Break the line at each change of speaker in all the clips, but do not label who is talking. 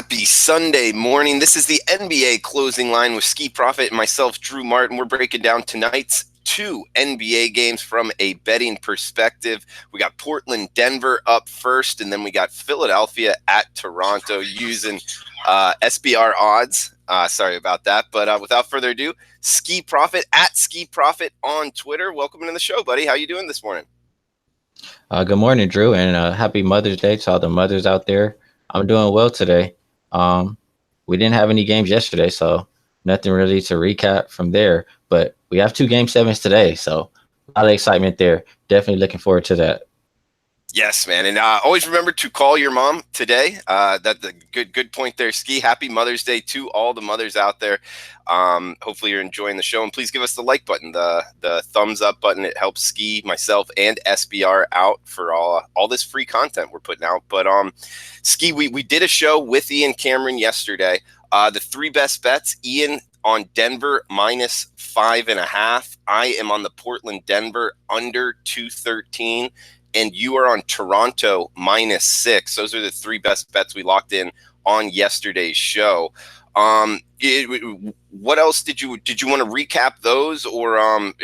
Happy Sunday morning. This is the NBA Closing Line with Skee Profit and myself, Drew Martin. We're breaking down tonight's two NBA games from a betting perspective. We got Portland, Denver up first, and then we got Philadelphia at Toronto using SBR odds. Sorry about that. But without further ado, Skee Profit at Skee Profit on Twitter. Welcome to the show, buddy. How you doing this morning?
Good morning, Drew, and happy Mother's Day to all the mothers out there. I'm doing well today. We didn't have any games yesterday, so nothing really to recap from there. But we have two Game 7s today, so a lot of excitement there. Definitely looking forward to that.
Yes, man, and always remember to call your mom today. That's a good point there, Skee. Happy Mother's Day to all the mothers out there. Hopefully you're enjoying the show, and please give us the like button, the thumbs up button. It helps Skee, myself, and SBR out for all this free content we're putting out. But Skee, we did a show with Ian Cameron yesterday. The three best bets: Ian on Denver minus 5.5. I am on the Portland Denver under 213. And you are on Toronto minus 6. Those are the three best bets we locked in on yesterday's show. What else did you want to recap those, or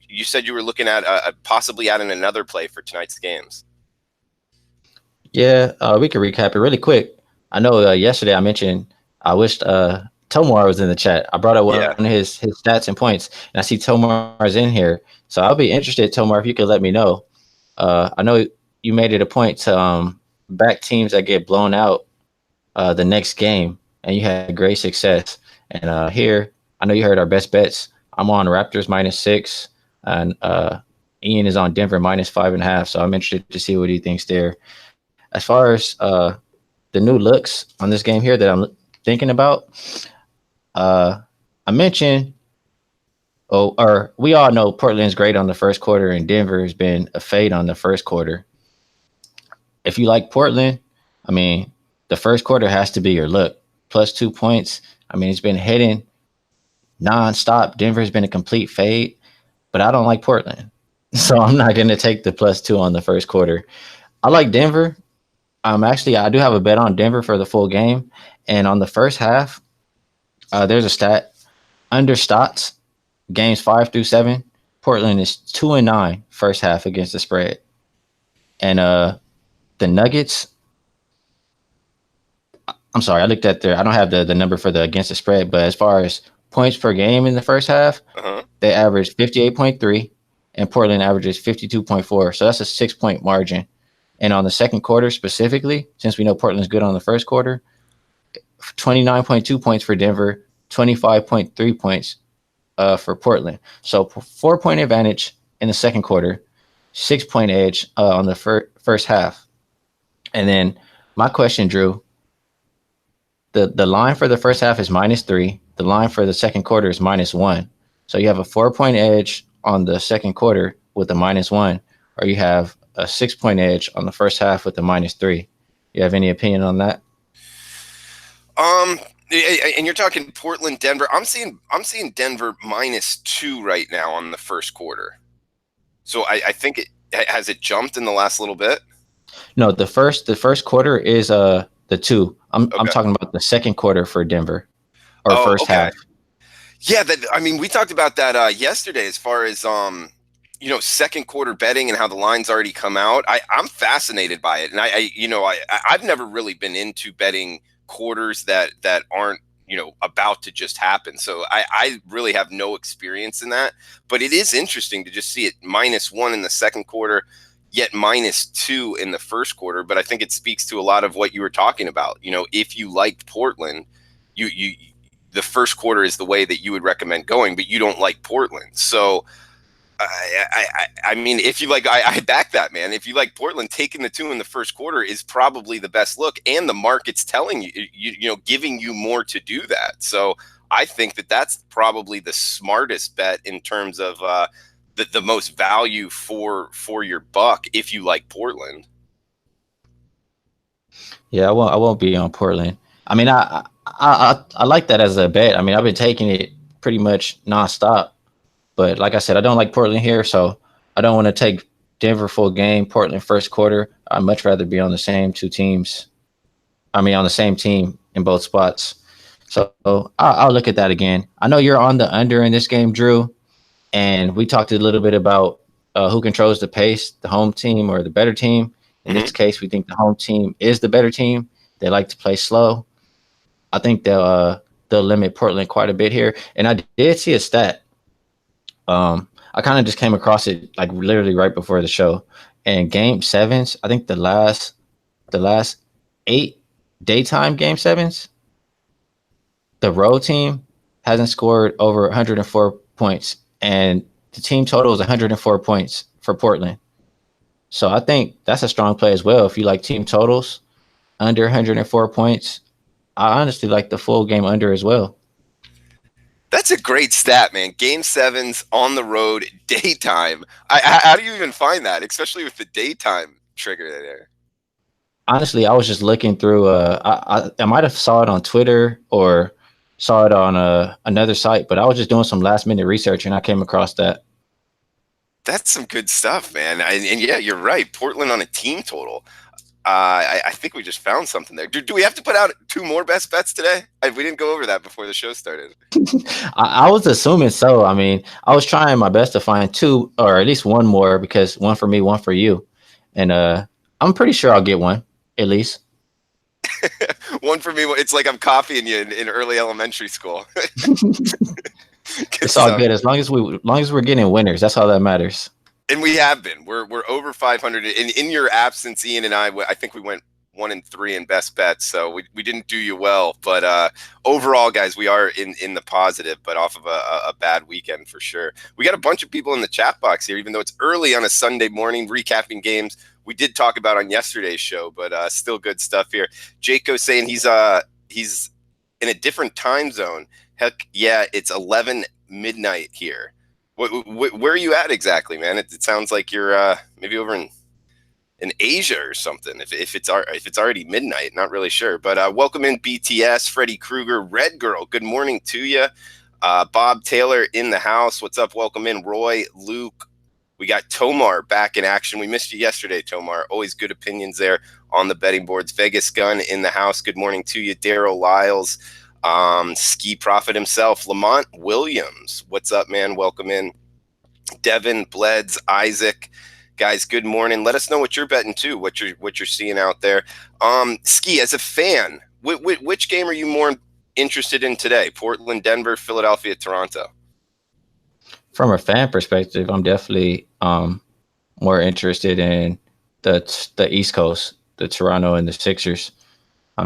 you said you were looking at possibly adding another play for tonight's games?
Yeah, we can recap it really quick. I know yesterday I mentioned I wished Tomar was in the chat. I brought up one of his stats and points, and I see Tomar's in here. So I'll be interested, Tomar, if you could let me know. I know you made it a point to back teams that get blown out the next game, and you had great success. And here, I know you heard our best bets. I'm on Raptors minus 6, and Ian is on Denver minus 5.5. So I'm interested to see what he thinks there. As far as the new looks on this game here that I'm thinking about, I mentioned. We all know Portland's great on the first quarter, and Denver has been a fade on the first quarter. If you like Portland, I mean, the first quarter has to be your look. Plus 2 points. I mean, it's been hitting nonstop. Denver's been a complete fade, but I don't like Portland. So I'm not going to take the plus 2 on the first quarter. I like Denver. Actually, I do have a bet on Denver for the full game. And on the first half, there's a stat under stats. Games 5 through 7, Portland is 2-9 first half against the spread. And the Nuggets, I'm sorry, I looked at I don't have the number for the against the spread, but as far as points per game in the first half, they average 58.3, and Portland averages 52.4. So that's a 6-point margin. And on the second quarter specifically, since we know Portland's good on the first quarter, 29.2 points for Denver, 25.3 points for Portland. So 4-point advantage in the second quarter, 6-point edge on the first half. And then my question, Drew, the line for the first half is -3. The line for the second quarter is -1. So you have a 4-point edge on the second quarter with a -1, or you have a 6-point edge on the first half with a -3. You have any opinion on that?
And you're talking Portland, Denver. I'm seeing Denver -2 right now on the first quarter. So I think has it jumped in the last little bit?
No, the first quarter is the 2. I'm talking about the second quarter for Denver, or first half.
Yeah, we talked about that yesterday as far as second quarter betting and how the lines already come out. I'm fascinated by it, and I've never really been into betting quarters that aren't about to just happen. So I really have no experience in that, but it is interesting to just see it -1 in the second quarter, yet -2 in the first quarter. But I think it speaks to a lot of what you were talking about. If you liked Portland, you the first quarter is the way that you would recommend going, but you don't like Portland. So I mean, if you like, I back that, man. If you like Portland, taking the 2 in the first quarter is probably the best look, and the market's telling you, giving you more to do that. So I think that's probably the smartest bet in terms of the most value for your buck if you like Portland.
Yeah, I won't be on Portland. I mean, I like that as a bet. I mean, I've been taking it pretty much nonstop. But like I said, I don't like Portland here, so I don't want to take Denver full game, Portland first quarter. I'd much rather be on the same two teams. I mean, on the same team in both spots. So I'll look at that again. I know you're on the under in this game, Drew, and we talked a little bit about who controls the pace, the home team or the better team. In this case, we think the home team is the better team. They like to play slow. I think they'll limit Portland quite a bit here. And I did see a stat. I kind of just came across it like literally right before the show. And game sevens, I think the last 8 daytime game sevens, the road team hasn't scored over 104 points, and the team total is 104 points for Portland. So I think that's a strong play as well. If you like team totals under 104 points, I honestly like the full game under as well.
That's a great stat, man. Game sevens on the road, daytime. How do you even find that, especially with the daytime trigger there?
Honestly, I was just looking through. I might have saw it on Twitter or saw it on another site, but I was just doing some last minute research and I came across that.
That's some good stuff, man. And yeah, you're right. Portland on a team total. I think we just found something there. Do we have to put out 2 more best bets today? We didn't go over that before the show started.
I was assuming so. I mean, I was trying my best to find 2 or at least 1 more because 1 for me, 1 for you, and I'm pretty sure I'll get 1 at least.
1 for me. It's like I'm copying you in early elementary school.
It's all good as long as we're getting winners. That's all that matters.
And we have been. We're over 500. In your absence, Ian and I think we went 1-3 in best bets, so we didn't do you well. But overall, guys, we are in the positive, but off of a bad weekend for sure. We got a bunch of people in the chat box here, even though it's early on a Sunday morning, recapping games we did talk about on yesterday's show, but still good stuff here. Jaco saying he's in a different time zone. Heck yeah, it's 11 midnight here. Where are you at exactly, man? It sounds like you're maybe over in Asia or something. If it's already midnight, not really sure. But welcome in BTS, Freddie Krueger, Red Girl. Good morning to you, Bob Taylor in the house. What's up? Welcome in, Roy, Luke. We got Tomar back in action. We missed you yesterday, Tomar. Always good opinions there on the betting boards. Vegas Gun in the house. Good morning to you, Daryl Lyles. Skee Profit himself, Lamont Williams. What's up, man? Welcome in. Devin, Bleds, Isaac. Guys, good morning. Let us know what you're betting too, what you're seeing out there. Skee, as a fan, which game are you more interested in today? Portland, Denver, Philadelphia, Toronto?
From a fan perspective, I'm definitely more interested in the East Coast, the Toronto and the Sixers. I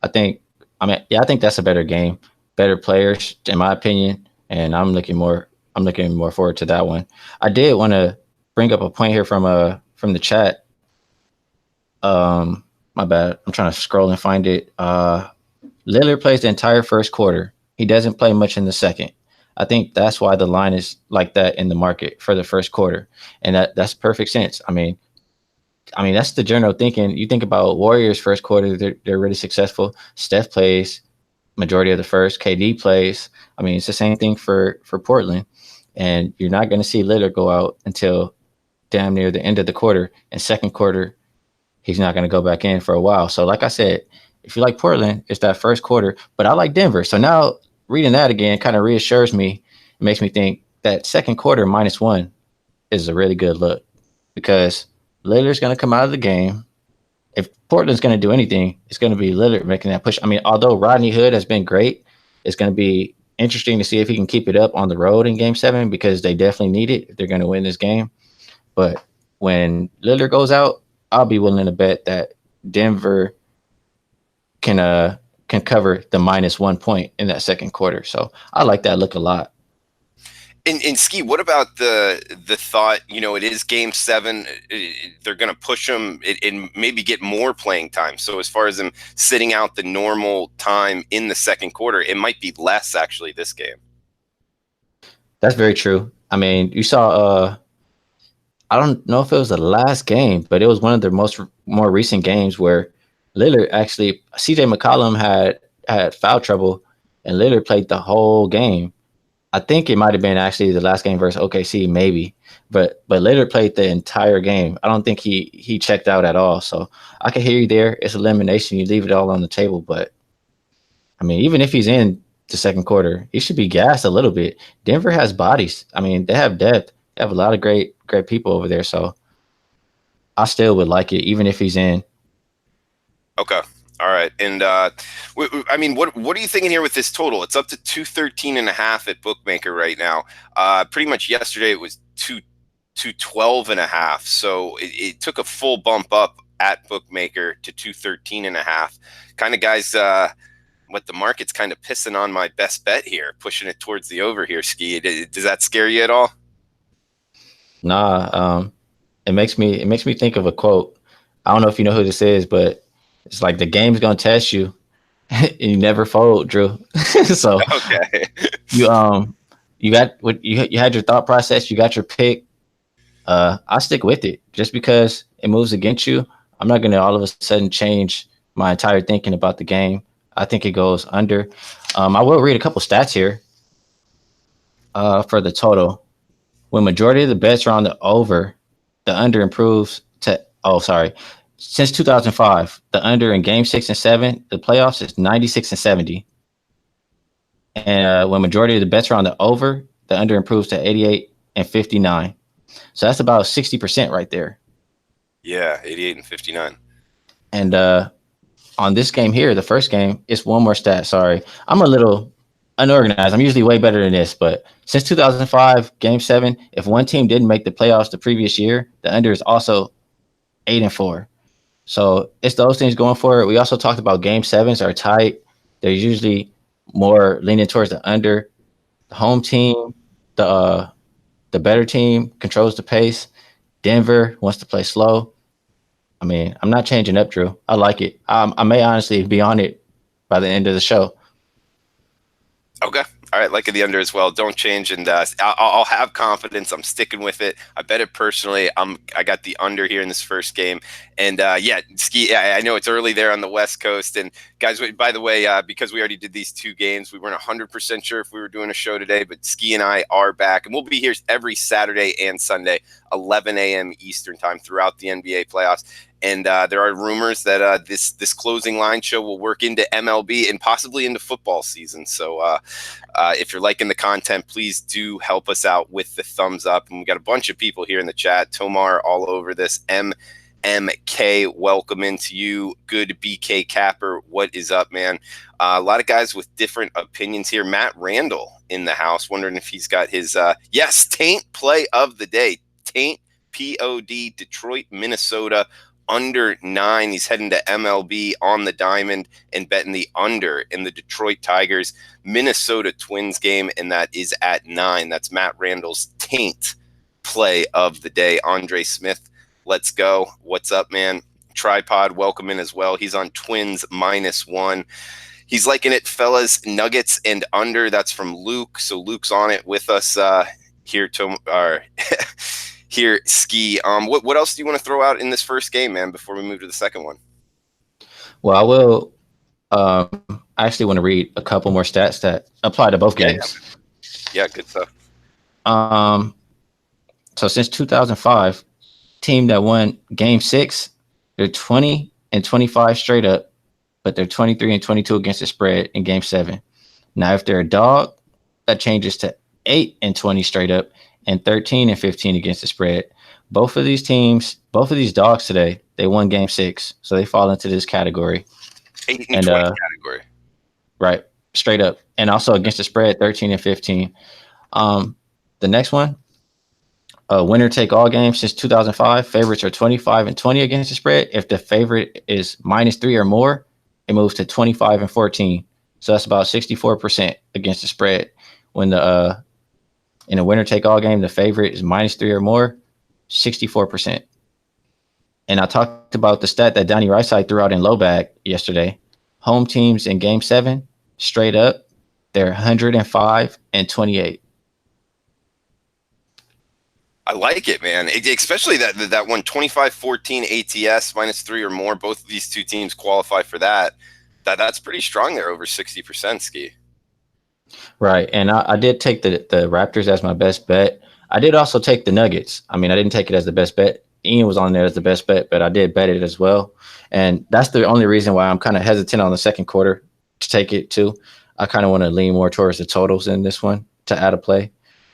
think that's a better game, better players, in my opinion, and I'm looking more forward to that one. I did want to bring up a point here from the chat. My bad. I'm trying to scroll and find it. Lillard plays the entire first quarter. He doesn't play much in the second. I think that's why the line is like that in the market for the first quarter, and that's perfect sense. I mean, that's the general thinking. You think about Warriors first quarter, they're really successful. Steph plays majority of the first. KD plays. I mean, it's the same thing for Portland, and you're not going to see Lillard go out until damn near the end of the quarter. And second quarter, he's not going to go back in for a while. So like I said, if you like Portland, it's that first quarter. But I like Denver. So now reading that again kind of reassures me. It makes me think that second quarter -1 is a really good look because Lillard's going to come out of the game. If Portland's going to do anything, it's going to be Lillard making that push. I mean, although Rodney Hood has been great, it's going to be interesting to see if he can keep it up on the road in Game 7 because they definitely need it if they're going to win this game. But when Lillard goes out, I'll be willing to bet that Denver can cover the -1 point in that second quarter. So I like that look a lot.
And Skee, what about the thought, it is Game 7, they're going to push them and maybe get more playing time. So as far as them sitting out the normal time in the second quarter, it might be less actually this game.
That's very true. I mean, you saw, I don't know if it was the last game, but it was one of the more recent games where Lillard actually, CJ McCollum had foul trouble and Lillard played the whole game. I think it might have been actually the last game versus OKC, maybe, but Lillard played the entire game. I don't think he checked out at all. So I can hear you there. It's elimination. You leave it all on the table, but I mean, even if he's in the second quarter, he should be gassed a little bit. Denver has bodies. I mean, they have depth. They have a lot of great people over there. So I still would like it, even if he's in.
Okay. All right. And I mean, what are you thinking here with this total? It's up to 213.5 at bookmaker right now. Pretty much yesterday it was 212.5. So it took a full bump up at bookmaker to 213.5. Kind of guys, what the market's kind of pissing on my best bet here, pushing it towards the over here, Ski. Does that scare you at all?
Nah, it makes me think of a quote. I don't know if you know who this is, but it's like the game's gonna test you, and you never fold, Drew. So
Okay.
you got what you had your thought process, you got your pick. I stick with it just because it moves against you. I'm not gonna all of a sudden change my entire thinking about the game. I think it goes under. I will read a couple stats here for the total. When majority of the bets are on the over, the under improves to, oh, sorry. Since 2005, the under in game 6 and 7, the playoffs is 96 and 70. And when majority of the bets are on the over, the under improves to 88 and 59. So that's about 60% right there.
Yeah, 88 and 59.
And on this game here, the first game, it's one more stat. Sorry. I'm a little unorganized. I'm usually way better than this, but since 2005, game 7, if one team didn't make the playoffs the previous year, the under is also 8 and 4. So it's those things going for it. We also talked about game 7s are tight. They're usually more leaning towards the under. The home team, the better team controls the pace. Denver wants to play slow. I mean, I'm not changing up, Drew. I like it. I may honestly be on it by the end of the show.
Okay. All right. Like the under as well. Don't change. And I'll have confidence. I'm sticking with it. I bet it personally. I got the under here in this first game. And yeah, Ski, I know it's early there on the West Coast. And guys, by the way, because we already did these 2 games, we weren't 100% sure if we were doing a show today, but Ski and I are back. And we'll be here every Saturday and Sunday, 11 a.m. Eastern time throughout the NBA playoffs. And there are rumors that this closing line show will work into MLB and possibly into football season. So if you're liking the content, please do help us out with the thumbs up. And we got a bunch of people here in the chat. Tomar all over this. MK, welcome into you. Good BK Capper. What is up, man? A lot of guys with different opinions here. Matt Randall in the house, wondering if he's got his, yes, Taint play of the day. Taint, POD, Detroit, Minnesota. Under 9. He's heading to MLB on the diamond and betting the under in the Detroit Tigers Minnesota Twins game, and that is at 9. That's Matt Randall's Taint play of the day. Andre Smith, let's go. What's up, man? Tripod, welcome in as well. He's on Twins -1. He's liking it, fellas. Nuggets and under. That's from Luke. So Luke's on it with us here. Here, Ski. What else do you want to throw out in this first game, man, before we move to the second one?
Well, I will. I actually want to read a couple more stats that apply to both games.
Yeah, good stuff.
So since 2005, team that won game 6, they're 20 and 25 straight up, but they're 23 and 22 against the spread in game 7. Now, if they're a dog, that changes to 8 and 20 straight up and 13 and 15 against the spread. Both of these dogs today, they won game 6. So they fall into this category.
8 and 20 category.
Right. Straight up. And also against the spread, 13 and 15. The next one, winner take all games since 2005. Favorites are 25 and 20 against the spread. If the favorite is -3 or more, it moves to 25 and 14. So that's about 64% against the spread. When in a winner take all game, the favorite is -3 or more, 64%. And I talked about the stat that Donnie Rightside threw out in low bag yesterday. Home teams in game 7, straight up, they're 105 and 28.
I like it, man. Especially that one 25-14 ATS -3 or more. Both of these 2 teams qualify for that. That's pretty strong there, over 60%, Ski.
Right. And I did take the Raptors as my best bet. I did also take the Nuggets. I mean, I didn't take it as the best bet. Ian was on there as the best bet, but I did bet it as well. And that's the only reason why I'm kind of hesitant on the second quarter. to take it to. I kind of want to lean more towards the totals in this one to add a play.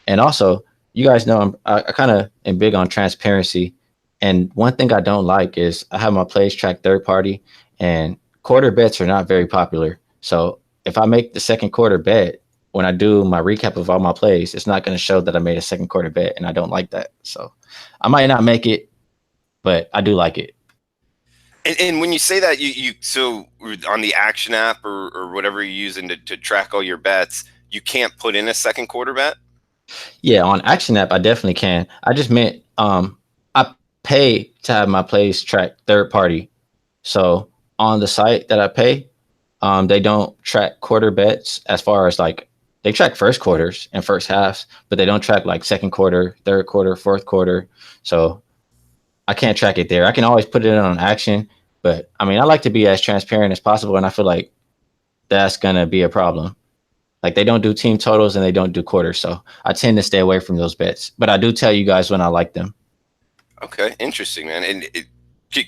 And also, you guys know I kind of am big on transparency. And one thing I don't like is I have my plays tracked third party, and quarter bets are not very popular. So if I make the second quarter bet, when I do my recap of all my plays, it's not going to show that I made a second quarter bet, and I don't like that. So I might not make it, but I do like it.
And when you say that, you so on the Action app or whatever you're using to track all your bets, you can't put in a second quarter bet?
Yeah, on Action app, I definitely can. I just meant I pay to have my plays tracked third party. So on the site that I pay, they don't track quarter bets as far as like they track first quarters and first halves, but they don't track like second quarter, third quarter, fourth quarter. So I can't track it there. I can always put it on Action, but I mean, I like to be as transparent as possible, and I feel like that's gonna be a problem. Like they don't do team totals and they don't do quarters, so I tend to stay away from those bets. But I do tell you guys when I like them.
Okay, interesting, man. And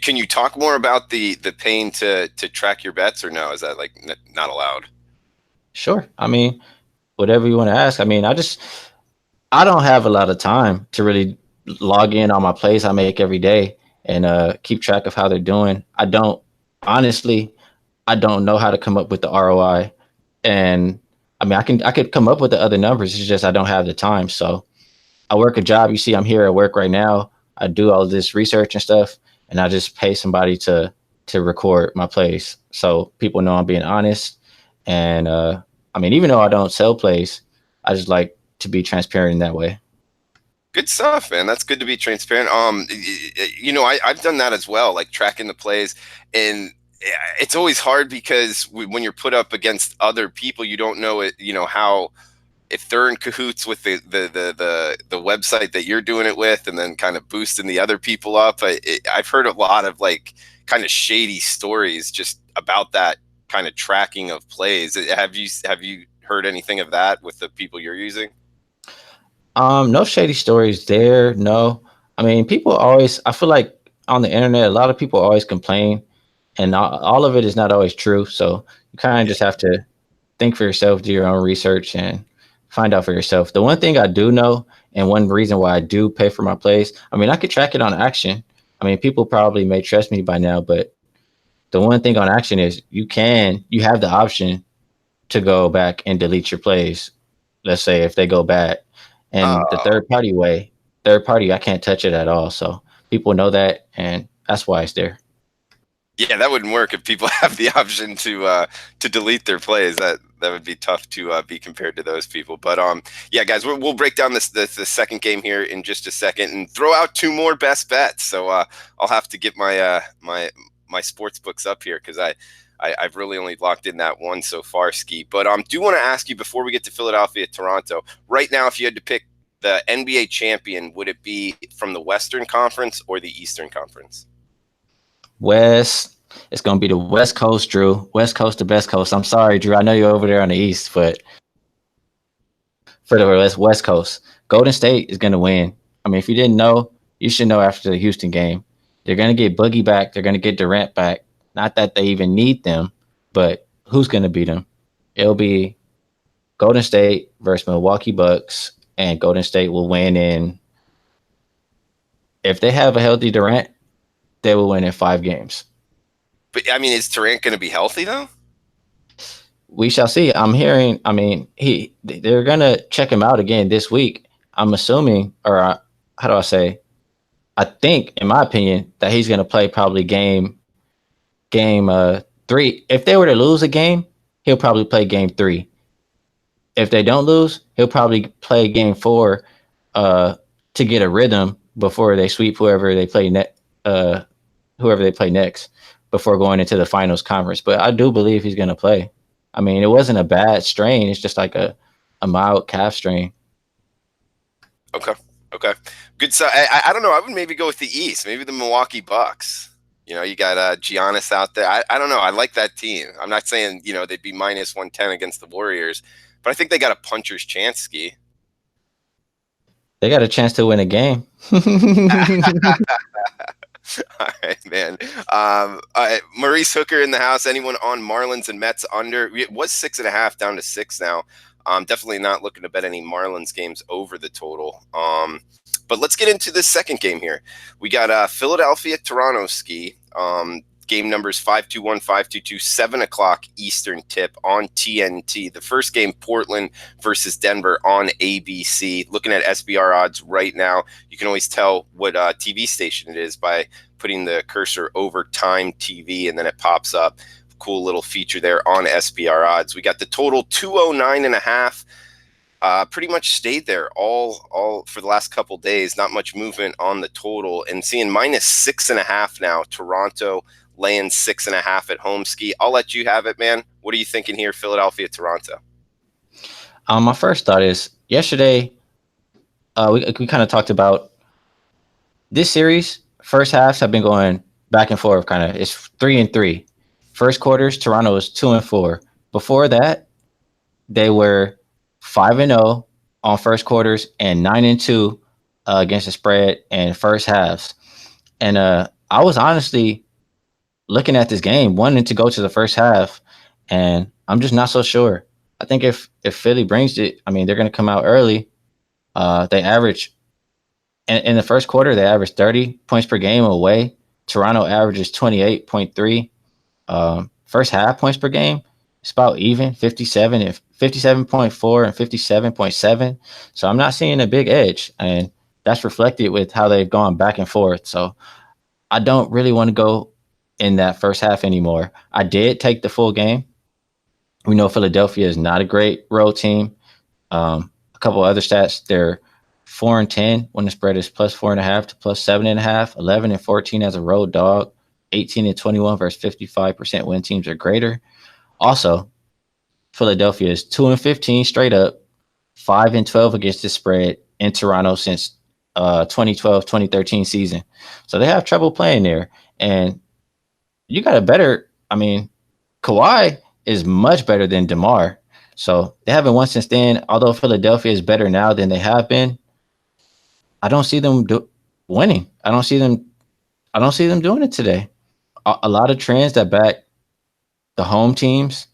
can you talk more about the pain to track your bets, or no? Is that like not allowed?
Sure. I mean, whatever you want to ask. I mean, I don't have a lot of time to really log in on my plays I make every day and keep track of how they're doing. I don't honestly. I don't know how to come up with the ROI, and I mean, I could come up with the other numbers. It's just I don't have the time. So I work a job. You see, I'm here at work right now. I do all this research and stuff, and I just pay somebody to record my plays, so people know I'm being honest. And I mean, even though I don't sell plays, I just like to be transparent in that way.
Good stuff, man. That's good to be transparent. I've done that as well, like tracking the plays, and it's always hard because when you're put up against other people, you don't know it. You know how if they're in cahoots with the website that you're doing it with, and then kind of boosting the other people up. I've heard a lot of like kind of shady stories just about that kind of tracking of plays. Have you heard anything of that with the people you're using?
No shady stories there. No, I mean, people always. I feel like on the internet, a lot of people always complain, and all of it is not always true. So you kind of
Yeah.
just have to think for yourself, do your own research, and find out for yourself. The one thing I do know, and one reason why I do pay for my plays, I mean, I could track it on Action. I mean, people probably may trust me by now, but the one thing on Action is you have the option to go back and delete your plays. Let's say if they go bad, and the
Oh,
third party, I can't touch it at all. So people know that, and that's why it's there.
yeah, that wouldn't work if people have the option to delete their plays. That would be tough to be compared to those people. But yeah, guys, we'll break down the second game here in just a second and throw out two more best bets. So I'll have to get my sports books up here because I've really only locked in that one so far, Ski. But do want to ask you before we get to Philadelphia, Toronto. Right now, if you had to pick the NBA champion, would it be from the Western Conference or the Eastern Conference?
West, it's gonna be the West Coast, Drew. West Coast, the best coast. I'm sorry, Drew. I know you're over there on the East, but for the West Coast, Golden State is gonna win. I mean, if you didn't know, you should know after the Houston game. They're gonna get Boogie back. They're gonna get Durant back. Not that they even need them, but who's gonna beat them? It'll be Golden State versus Milwaukee Bucks, and Golden State will win in. If they have a healthy Durant, they will win in 5 games.
But I mean, is Durant going to be healthy though?
We shall see. I'm hearing. I mean, they're gonna check him out again this week. I'm assuming, or how do I say? I think, in my opinion, that he's gonna play probably game 3. If they were to lose a game, he'll probably play game 3. If they don't lose, he'll probably play game 4 to get a rhythm before they sweep whoever they play next before going into the finals conference. But I do believe he's going to play. I mean, it wasn't a bad strain. It's just like a mild calf strain.
Okay. Okay. Good. So I don't know. I would maybe go with the East. Maybe the Milwaukee Bucks. You got Giannis out there. I don't know. I like that team. I'm not saying they'd be minus 110 against the Warriors, but I think they got a puncher's chance. Ski.
They got a chance to win a game.
All right, man. Maurice Hooker in the house. Anyone on Marlins and Mets under? It was 6.5 down to 6 now. Definitely not looking to bet any Marlins games over the total. But let's get into this second game here. We got Philadelphia, Toronto Ski. Game numbers 521, 522, 7 o'clock Eastern tip on TNT. The first game, Portland versus Denver on ABC. Looking at SBR odds right now, you can always tell what TV station it is by putting the cursor over Time TV, and then it pops up. Cool little feature there on SBR odds. We got the total 209.5. Pretty much stayed there all for the last couple days. Not much movement on the total, and seeing -6.5 now. Toronto laying 6.5 at home. Ski, I'll let you have it, man. What are you thinking here, Philadelphia, Toronto?
My first thought is yesterday, we kind of talked about this series. First halves have been going back and forth. Kind of, it's 3-3. First quarters, Toronto was 2-4. Before that, they were 5-0 on first quarters and 9-2 against the spread in first halves. And I was honestly looking at this game, wanting to go to the first half, and I'm just not so sure. I think if Philly brings it, I mean, they're going to come out early. They average in the first quarter, they average 30 points per game away. Toronto averages 28.3. First half points per game, it's about even, 57 and 57.4 and 57.7. So I'm not seeing a big edge, and that's reflected with how they've gone back and forth. So I don't really want to go in that first half anymore. I did take the full game. We know Philadelphia is not a great road team. A couple other stats, they're 4-10 when the spread is +4.5 to +7.5, 11-14 as a road dog, 18-21 versus 55% win teams or greater. Also, Philadelphia is 2-15 straight up, 5-12 against the spread in Toronto since 2012-2013 season. So they have trouble playing there. And you got a better, I mean, Kawhi is much better than DeMar. So they haven't won since then. Although Philadelphia is better now than they have been, I don't see them winning. I don't see them doing it today. A lot of trends that back the home teams,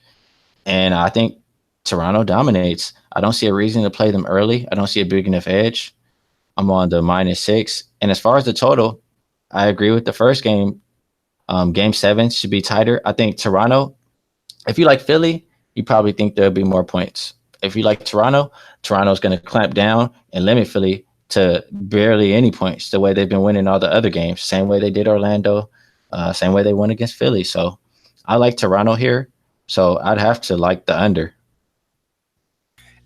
and I think Toronto dominates. I don't see a reason to play them early. I don't see a big enough edge. I'm on the -6. And as far as the total, I agree with the first game. Game 7 should be tighter. I think Toronto, if you like Philly, you probably think there'll be more points. If you like Toronto's going to clamp down and limit Philly to barely any points, the way they've been winning all the other games. Same way they did Orlando, same way they won against Philly. So I like Toronto here. So I'd have to like the under.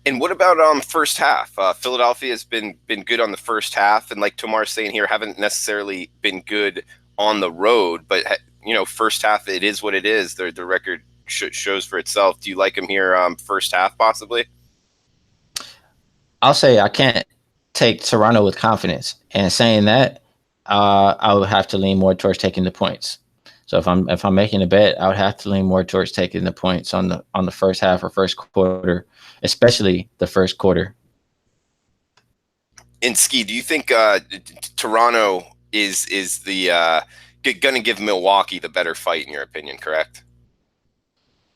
And what about first half? Philadelphia has been good on the first half, and like Tomar's saying here, haven't necessarily been good on the road. But first half, it is what it is. The record shows for itself. Do you like them here first half possibly?
I'll say I can't take Toronto with confidence, and saying that, I would have to lean more towards taking the points. So if I'm making a bet, I would have to lean more towards taking the points on the first half or first quarter, especially the first quarter.
And Ski, do you think Toronto is the going to give Milwaukee the better fight in your opinion? Correct.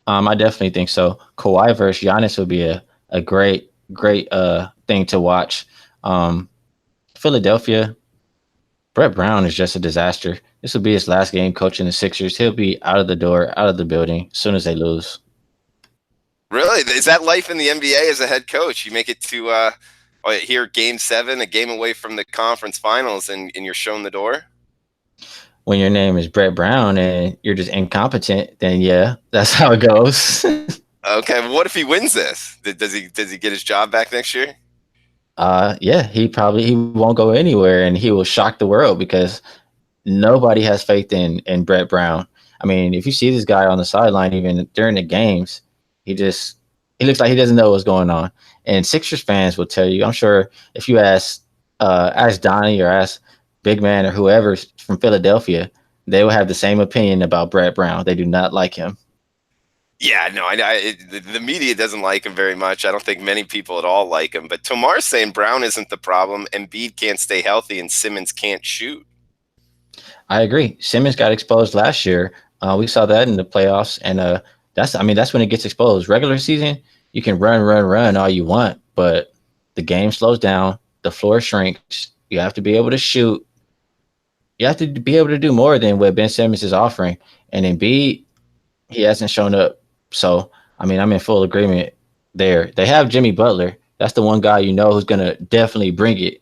I definitely think so. Kawhi versus Giannis would be a great thing to watch. Philadelphia, Brett Brown is just a disaster. This will be his last game coaching the Sixers. He'll be out of the door, out of the building as soon as they lose.
Really? Is that life in the NBA as a head coach? You make it to here, game 7, a game away from the conference finals, and you're shown the door?
When your name is Brett Brown and you're just incompetent, then yeah, that's how it goes.
Okay, well, what if he wins this? Does he get his job back next year?
Yeah, he won't go anywhere, and he will shock the world because nobody has faith in Brett Brown. I mean, if you see this guy on the sideline, even during the games, he looks like he doesn't know what's going on. And Sixers fans will tell you, I'm sure, if you ask Donnie or ask Big Man or whoever from Philadelphia, they will have the same opinion about Brett Brown. They do not like him.
Yeah, no, the media doesn't like him very much. I don't think many people at all like him. But Tomar's saying Brown isn't the problem. Embiid can't stay healthy and Simmons can't shoot.
I agree. Simmons got exposed last year. We saw that in the playoffs, and that's when it gets exposed. Regular season, you can run all you want, but the game slows down, the floor shrinks. You have to be able to shoot. You have to be able to do more than what Ben Simmons is offering. And Embiid, he hasn't shown up. So I'm in full agreement there. They have Jimmy Butler. That's the one guy who's gonna definitely bring it.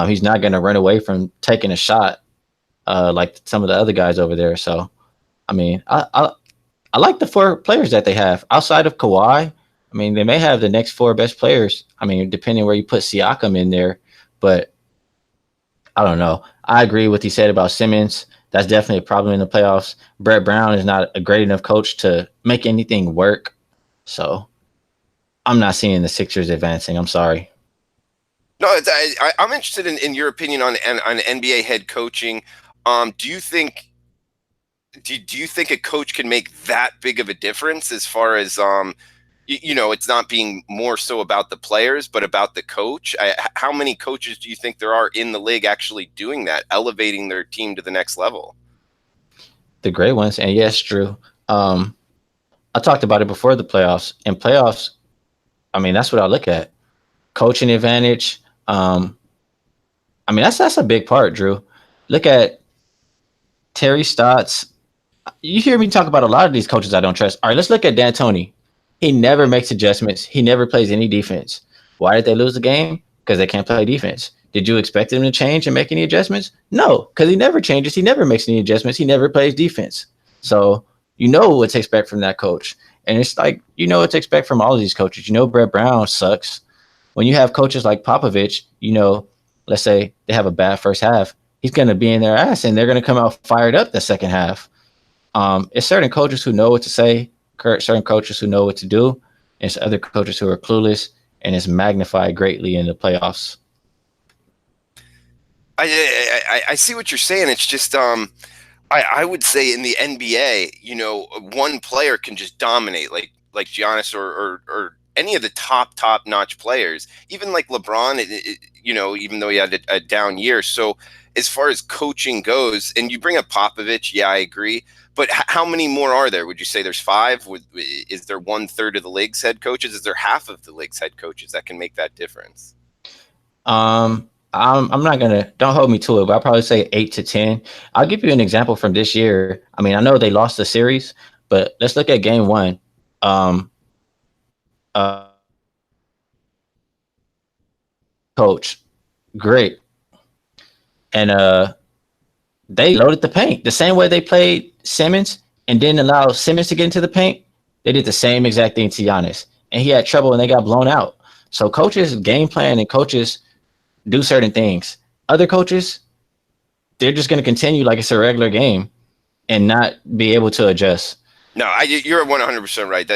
He's not gonna run away from taking a shot like some of the other guys over there. So I like the four players that they have outside of Kawhi. They may have the next four best players. Depending where you put Siakam in there, but I don't know. I agree with what he said about Simmons. That's definitely a problem in the playoffs. Brett Brown is not a great enough coach to make anything work. So I'm not seeing the Sixers advancing. I'm sorry.
No, I'm interested in your opinion on NBA head coaching. Do you think a coach can make that big of a difference as far as it's not being more so about the players but about the coach? How many coaches do you think there are in the league actually doing that, elevating their team to the next level?
The great ones, and yes, Drew. I talked about it before the playoffs. In playoffs, that's what I look at. Coaching advantage. That's a big part, Drew. Look at Terry Stotts. You hear me talk about a lot of these coaches I don't trust. All right, let's look at D'Antoni. He never makes adjustments. He never plays any defense. Why did they lose the game? Because they can't play defense. Did you expect him to change and make any adjustments? No, because he never changes. He never makes any adjustments. He never plays defense. So you know what to expect from that coach. And it's like, what to expect from all of these coaches. Brett Brown sucks. When you have coaches like Popovich, let's say they have a bad first half, he's going to be in their ass and they're going to come out fired up the second half. It's certain coaches who know what to say, certain coaches who know what to do, and it's other coaches who are clueless, and it's magnified greatly in the playoffs.
I see what you're saying. It's just I would say in the NBA, one player can just dominate, like Giannis or any of the top notch players, even like LeBron. Even though he had a down year. So as far as coaching goes, and you bring up Popovich, yeah, I agree. But how many more are there? Would you say there's five? Is there 1/3 of the league's head coaches? Is there half of the league's head coaches that can make that difference?
I'm not gonna, don't hold me to it, but I'll probably say 8 to 10. I'll give you an example from this year. I know they lost the series, but let's look at game one. Coach, great, and they loaded the paint the same way they played Simmons and didn't allow Simmons to get into the paint. They did the same exact thing to Giannis, and he had trouble and they got blown out. So coaches game plan and coaches do certain things. Other coaches, they're just going to continue like it's a regular game and not be able to adjust.
No, you're 100% right.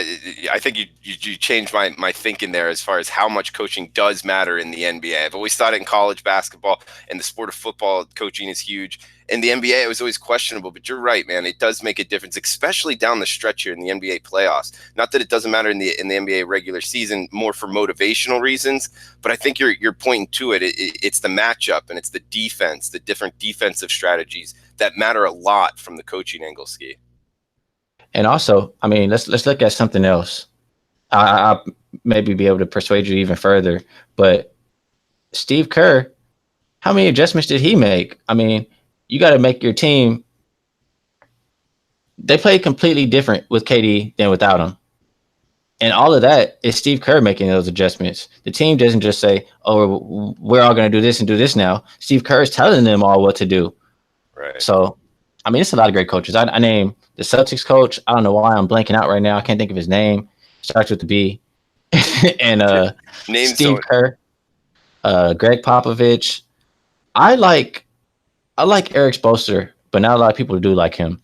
I think you changed my thinking there as far as how much coaching does matter in the NBA. I've always thought it in college basketball and the sport of football, coaching is huge. In the NBA, it was always questionable, but you're right, man. It does make a difference, especially down the stretch here in the NBA playoffs. Not that it doesn't matter in the NBA regular season, more for motivational reasons, but I think you're pointing to it. It's the matchup and it's the defense, the different defensive strategies that matter a lot from the coaching angle, Skee.
And also, let's look at something else. I'll maybe be able to persuade you even further. But Steve Kerr, how many adjustments did he make? You got to make your team. They play completely different with KD than without him. And all of that is Steve Kerr making those adjustments. The team doesn't just say, oh, we're all going to do this and do this now. Steve Kerr is telling them all what to do.
Right.
So, it's a lot of great coaches. I named the Celtics coach. I don't know why I'm blanking out right now. I can't think of his name. Starts with the B. And Steve Kerr, Greg Popovich. I like Eric Spoelstra, but not a lot of people do like him.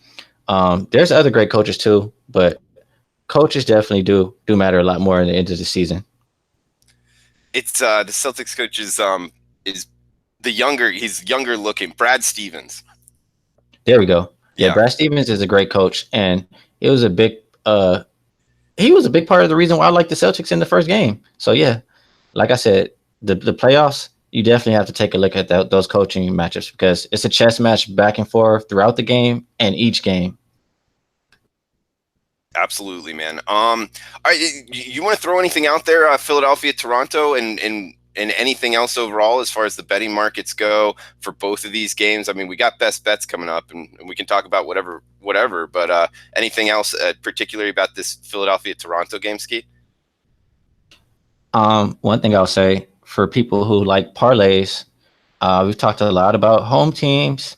There's other great coaches too, but coaches definitely do matter a lot more in the end of the season.
It's the Celtics coach is he's younger looking, Brad Stevens.
There we go. Yeah, Brad Stevens is a great coach, and it was a big he was a big part of the reason why I liked the Celtics in the first game. So yeah, like I said, the playoffs, you definitely have to take a look at those coaching matchups because it's a chess match back and forth throughout the game and each game.
Absolutely, man. All right, you want to throw anything out there, Philadelphia, Toronto, and anything else overall as far as the betting markets go for both of these games? I mean, we got best bets coming up, and we can talk about whatever. But anything else, particularly about this Philadelphia Toronto game, Skee?
One thing I'll say for people who like parlays, we've talked a lot about home teams.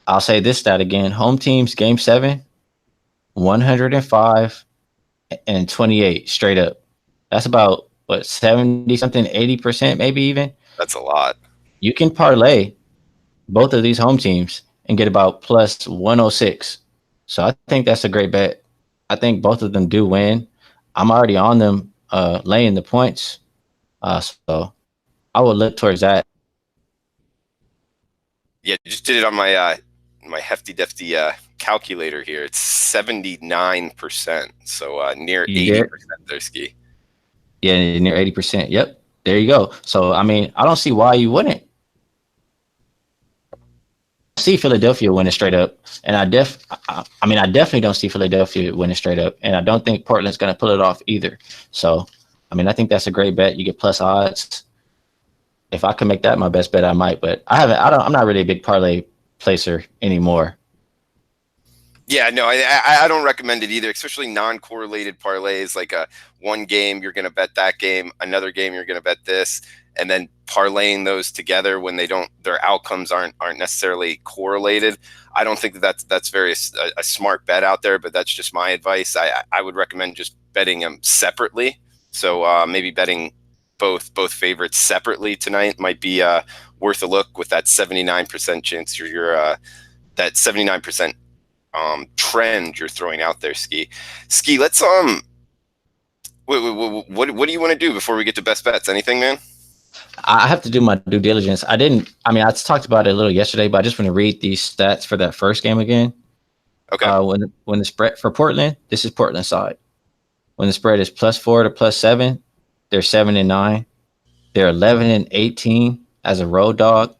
I'll say this stat again: home teams, game 7, 105 and 28 straight up. That's about what 70 something, 80%, maybe even.
That's a lot.
You can parlay both of these home teams and get about plus 106. So I think that's a great bet. I think both of them do win. I'm already on them laying the points. So I would look towards that.
Yeah, just did it on my my hefty defty calculator here. It's 79%, so near 80% there, Skee.
Yeah, near 80%. Yep, there you go. So I mean, I don't see why you wouldn't. See Philadelphia winning straight up, and I definitely don't see Philadelphia winning straight up, and I don't think Portland's going to pull it off either. So, I mean, I think that's a great bet. You get plus odds. If I could make that my best bet, I might, but I'm not really a big parlay placer anymore.
Yeah, no, I don't recommend it either, especially non-correlated parlays. Like one game you're going to bet that game, another game you're going to bet this, and then parlaying those together when their outcomes aren't necessarily correlated. I don't think that's very a smart bet out there, but that's just my advice. I would recommend just betting them separately. So maybe betting both favorites separately tonight might be worth a look with that 79% chance you're that 79% trend you're throwing out there, Skee. Let's what do you want to do before we get to best bets? Anything, man?
I have to do my due diligence. I talked about it a little yesterday, but I just want to read these stats for that first game again.
Okay.
When the spread for Portland, this is Portland side. When the spread is +4 to +7, they're 7-9. They're 11-18 as a road dog.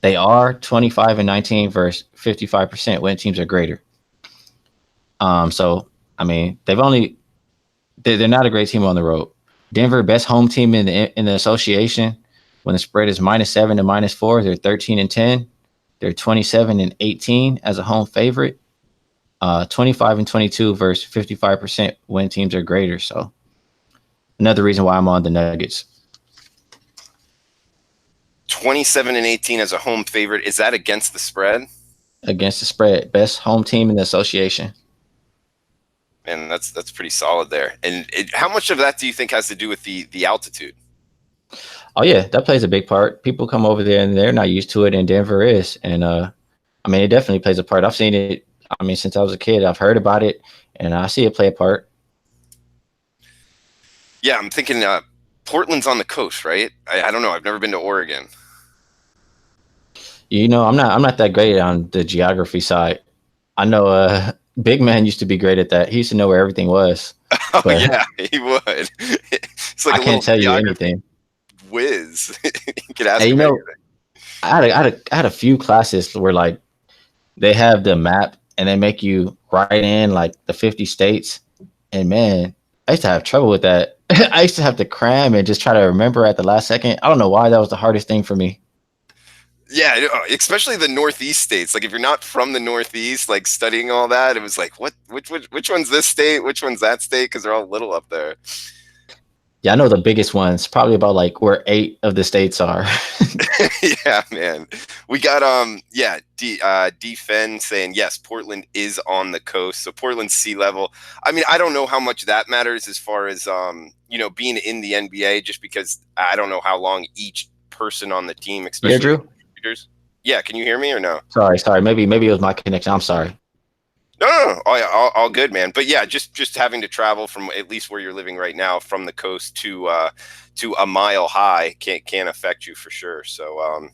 They are 25-19 versus 55% when teams are greater. So I mean, they're not a great team on the road. Denver, best home team in the association. When the spread is -7 to -4, they're 13-10. They're 27-18 as a home favorite. 25-22 versus 55% when teams are greater. So another reason why I'm on the Nuggets.
27-18 as a home favorite. Is that against the spread?
Against the spread, best home team in the association.
Man, that's pretty solid there. And how much of that do you think has to do with the altitude?
Oh yeah, that plays a big part. People come over there and they're not used to it, and Denver is. And I mean, it definitely plays a part. I've seen it. I mean, since I was a kid, I've heard about it, and I see it play a part.
Yeah, I'm thinking Portland's on the coast, right? I don't know. I've never been to Oregon.
You know, I'm not that great on the geography side. I know Big Man used to be great at that. He used to know where everything was.
Oh yeah, he would. It's like
I can't tell you anything.
Whiz. You could ask
hey,
him anything.
I had a few classes where like they have the map and they make you write in like the 50 states. And man, I used to have trouble with that. I used to have to cram and just try to remember at the last second. I don't know why that was the hardest thing for me.
Yeah, especially the Northeast states. Like if you're not from the Northeast, like studying all that, it was like, which one's this state? Which one's that state? Because they're all little up there.
Yeah, I know the biggest ones, probably about like where 8 of the states are.
Yeah, man. We got Defend saying yes, Portland is on the coast. So Portland's sea level. I mean, I don't know how much that matters as far as being in the NBA, just because I don't know how long each person on the team, especially
Yeah, Drew?
Yeah, can you hear me or no?
Sorry. Maybe it was my connection. I'm sorry.
No. All good, man. But yeah, just having to travel from at least where you're living right now from the coast to a mile high can affect you for sure. So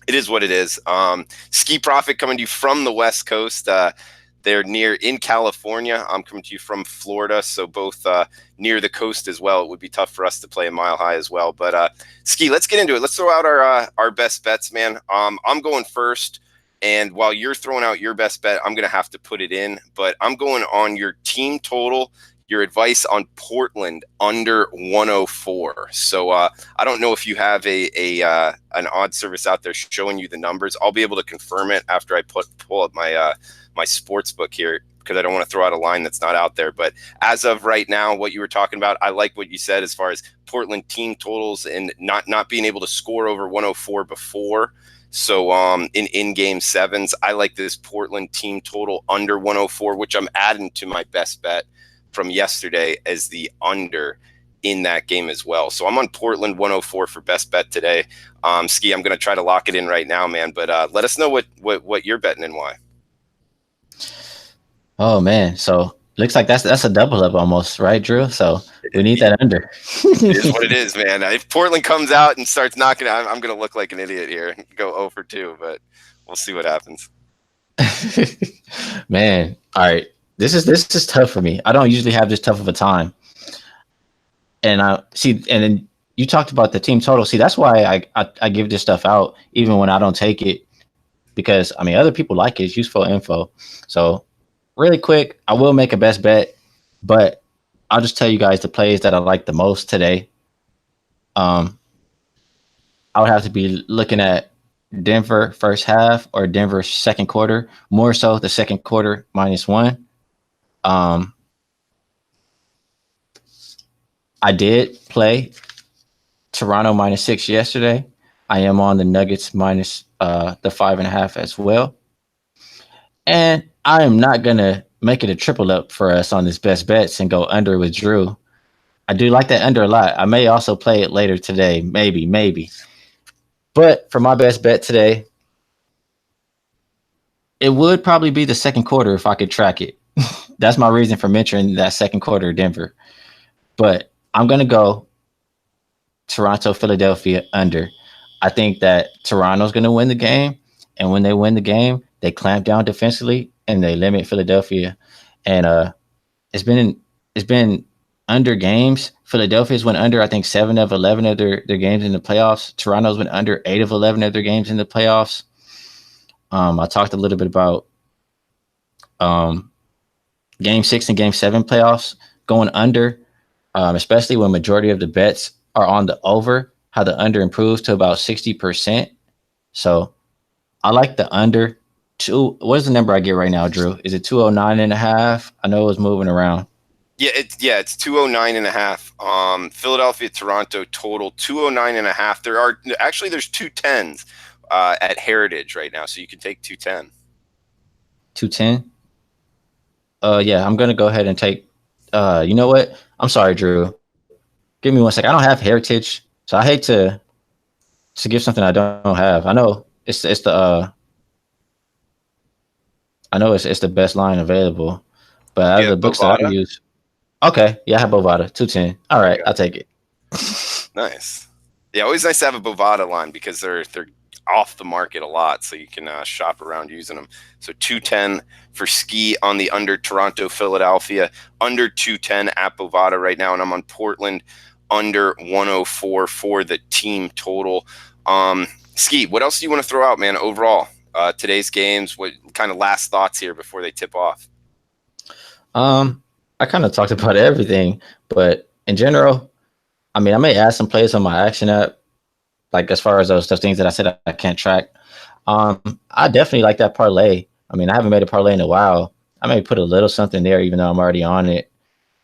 it is what it is. Skee Profit coming to you from the West Coast. They're near in California. I'm coming to you from Florida, so both near the coast as well. It would be tough for us to play a Mile High as well. But Skee, let's get into it. Let's throw out our best bets, man. I'm going first, and while you're throwing out your best bet, I'm gonna have to put it in. But I'm going on your team total. Your advice on Portland under 104. So I don't know if you have an odd service out there showing you the numbers. I'll be able to confirm it after I pull up my my sports book here, because I don't want to throw out a line that's not out there. But as of right now, what you were talking about, I like what you said as far as Portland team totals and not being able to score over 104 before. So in game sevens, I like this Portland team total under 104, which I'm adding to my best bet from yesterday as the under in that game as well. So I'm on Portland 104 for best bet today. Skee, I'm going to try to lock it in right now, man. But let us know what you're betting and why.
Oh man, so looks like that's a double up almost, right, Drew? So we need that under.
It is what it is, man. If Portland comes out and starts knocking out, I'm going to look like an idiot here, go 0 for 2, but we'll see what happens.
Man, all right. This is tough for me. I don't usually have this tough of a time. And I see, and then you talked about the team total. See, that's why I give this stuff out even when I don't take it, because I mean other people like it. It's useful info. So really quick, I will make a best bet, but I'll just tell you guys the plays that I like the most today. I would have to be looking at Denver first half or Denver second quarter, more so the second quarter -1. I did play Toronto -6 yesterday. I am on the Nuggets minus the 5.5 as well. And I am not going to make it a triple up for us on this best bets and go under with Drew. I do like that under a lot. I may also play it later today. Maybe. But for my best bet today, it would probably be the second quarter if I could track it. That's my reason for mentioning that second quarter Denver. But I'm going to go Toronto, Philadelphia under. I think that Toronto's going to win the game. And when they win the game, they clamp down defensively and they limit Philadelphia. And it's been under games. Philadelphia's went under, I think, 7 of 11 of their games in the playoffs. Toronto's went under 8 of 11 of their games in the playoffs. I talked a little bit about Game 6 and Game 7 playoffs going under, especially when majority of the bets are on the over, how the under improves to about 60%. So I like the under. What is the number I get right now, Drew? Is it 209.5? I know it was moving around.
Yeah, it's 209.5. Philadelphia, Toronto total 209.5. There's 210s at Heritage right now, so you can take 210.
210. Yeah, I'm gonna go ahead and take. You know what? I'm sorry, Drew. Give me 1 second. I don't have Heritage, so I hate to give something I don't have. I know it's the best line available, but out of the books
Bovada?
that I use. Okay, yeah, I have Bovada 210. All right, I'll take it.
Nice. Yeah, always nice to have a Bovada line because they're off the market a lot, so you can shop around using them. So 210 for Skee on the under Toronto, Philadelphia, under 210 at Bovada right now, and I'm on Portland under 104 for the team total. Skee, what else do you want to throw out, man, overall? Today's games, what kind of last thoughts here before they tip off?
I kind of talked about everything, but in general, I mean, I may add some plays on my action app, like as far as those things that I said I can't track. I definitely like that parlay. I mean, I haven't made a parlay in a while. I may put a little something there, even though I'm already on it.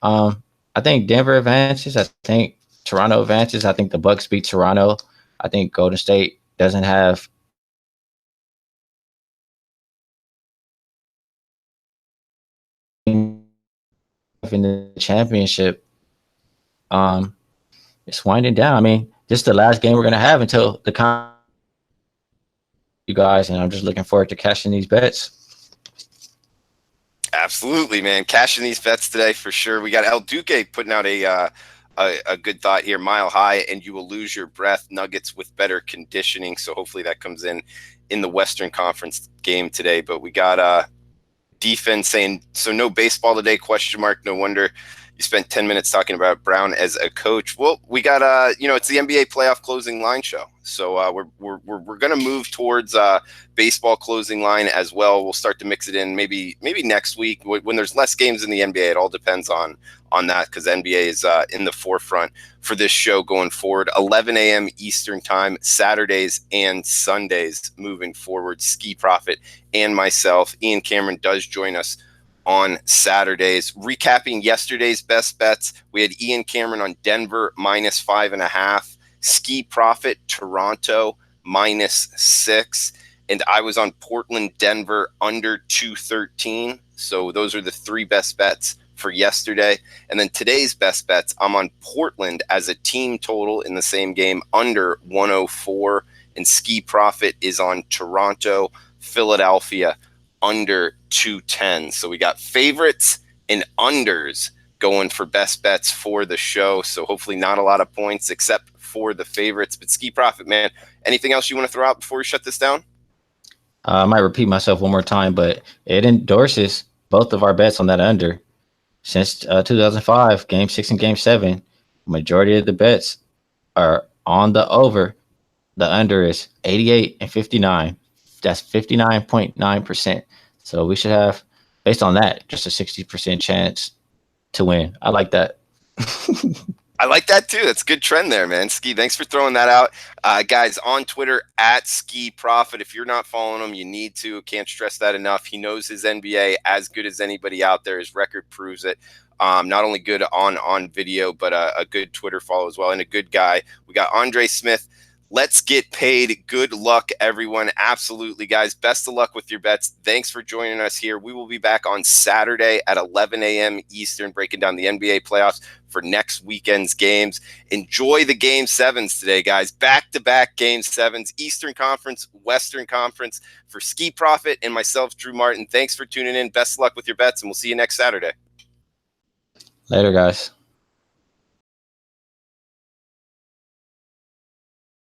I think Denver advances. I think Toronto advances. I think the Bucks beat Toronto. I think Golden State doesn't have in the championship. It's winding down. I mean, this is the last game we're gonna have until you guys, and I'm just looking forward to cashing these bets.
Absolutely, man. Cashing these bets today for sure. We got El Duque putting out a good thought here. Mile High, and you will lose your breath. Nuggets with better conditioning. So hopefully that comes in the Western Conference game today. But we got Defense saying, so no baseball today, question mark. No wonder you spent 10 minutes talking about Brown as a coach. Well, we got it's the NBA playoff closing line show. So we're going to move towards baseball closing line as well. We'll start to mix it in maybe next week when there's less games in the NBA. It all depends on that, because NBA is in the forefront for this show going forward. 11 a.m. Eastern time, Saturdays and Sundays moving forward. Skee Profit and myself, Ian Cameron, does join us on Saturdays. Recapping yesterday's best bets, we had Ian Cameron on Denver -5.5, Skee Profit Toronto -6, and I was on Portland Denver under 213. So those are the three best bets for yesterday. And then today's best bets, I'm on Portland as a team total in the same game under 104, and Skee Profit is on Toronto Philadelphia under 210. So we got favorites and unders going for best bets for the show. So hopefully not a lot of points except for the favorites. But Skee Profit, man, anything else you want to throw out before we shut this down?
I might repeat myself one more time, but it endorses both of our bets on that under. Since 2005, Game 6 and Game 7, majority of the bets are on the over. The under is 88 and 59. That's 59.9%. So we should have, based on that, just a 60% chance to win. I like that.
I like that too. That's a good trend there, man. Skee, thanks for throwing that out. Guys, on Twitter, @Skee Profit. If you're not following him, you need to. Can't stress that enough. He knows his NBA as good as anybody out there. His record proves it. Not only good on video, but a good Twitter follow as well, and a good guy. We got Andre Smith. Let's get paid. Good luck, everyone. Absolutely, guys. Best of luck with your bets. Thanks for joining us here. We will be back on Saturday at 11 a.m. Eastern, breaking down the NBA playoffs for next weekend's games. Enjoy the Game 7s today, guys. Back-to-back Game 7s, Eastern Conference, Western Conference. For Skee Profit and myself, Drew Martin, thanks for tuning in. Best of luck with your bets, and we'll see you next Saturday.
Later, guys.